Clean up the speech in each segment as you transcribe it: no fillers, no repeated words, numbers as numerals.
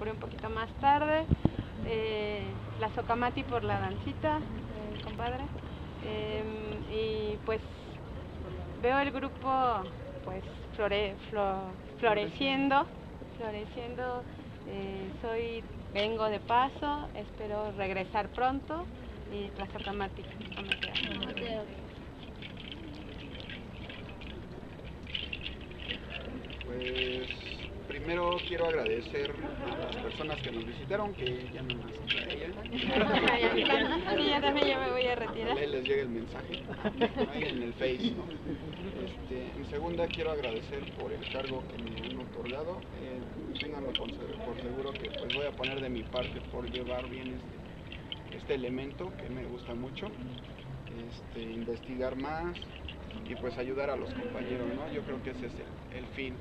descubrí un poquito más tarde. La Socamati por la dancita, compadre. Y pues veo el grupo pues floreciendo. Vengo de paso, espero regresar pronto y la Socamati. Pues primero quiero agradecer a las personas que nos visitaron, que ya no más a ella. Sí, yo también ya me voy a retirar. Ahí les llega el mensaje, ahí en el Face, ¿no? En segunda quiero agradecer por el cargo que me han otorgado. Ténganlo por seguro que pues voy a poner de mi parte por llevar bien este elemento que me gusta mucho, investigar más y pues ayudar a los compañeros, ¿no? Yo creo que ese es el fin,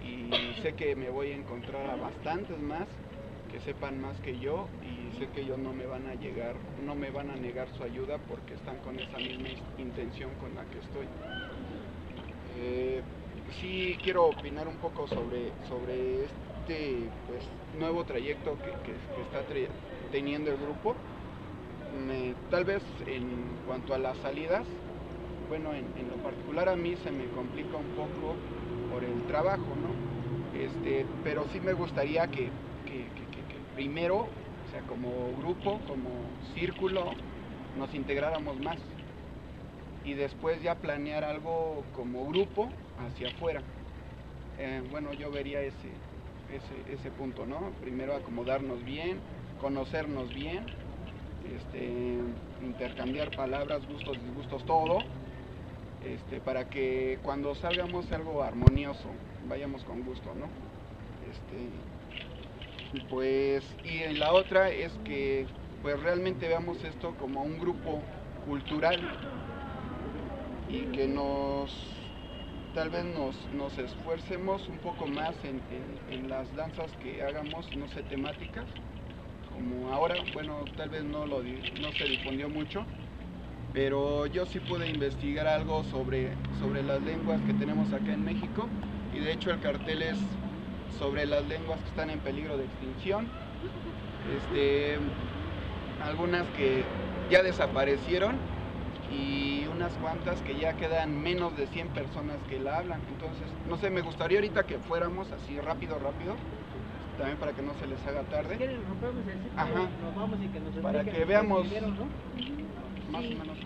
y sé que me voy a encontrar a bastantes más que sepan más que yo, y sé que ellos no me van a negar su ayuda porque están con esa misma intención con la que estoy. Sí quiero opinar un poco sobre este pues nuevo trayecto que está teniendo el grupo. Tal vez en cuanto a las salidas, bueno, en lo particular a mí se me complica un poco por el trabajo, ¿no? Pero sí me gustaría que primero, o sea, como grupo, como círculo, nos integráramos más y después ya planear algo como grupo hacia afuera. Bueno, yo vería ese punto, ¿no? Primero acomodarnos bien, conocernos bien, intercambiar palabras, gustos, disgustos, todo, para que cuando salgamos algo armonioso, vayamos con gusto, ¿no? Pues, y la otra es que pues realmente veamos esto como un grupo cultural y que tal vez nos esfuercemos un poco más en las danzas que hagamos, no sé, temáticas, como ahora, bueno, tal vez no se difundió mucho, pero yo sí pude investigar algo sobre las lenguas que tenemos acá en México, y de hecho el cartel es sobre las lenguas que están en peligro de extinción, algunas que ya desaparecieron y unas cuantas que ya quedan menos de 100 personas que la hablan. Entonces, no sé, me gustaría ahorita que fuéramos así rápido, también para que no se les haga tarde. ¿Quieren rompemos el círculo? Ajá. Nos vamos y que nos para que veamos más o menos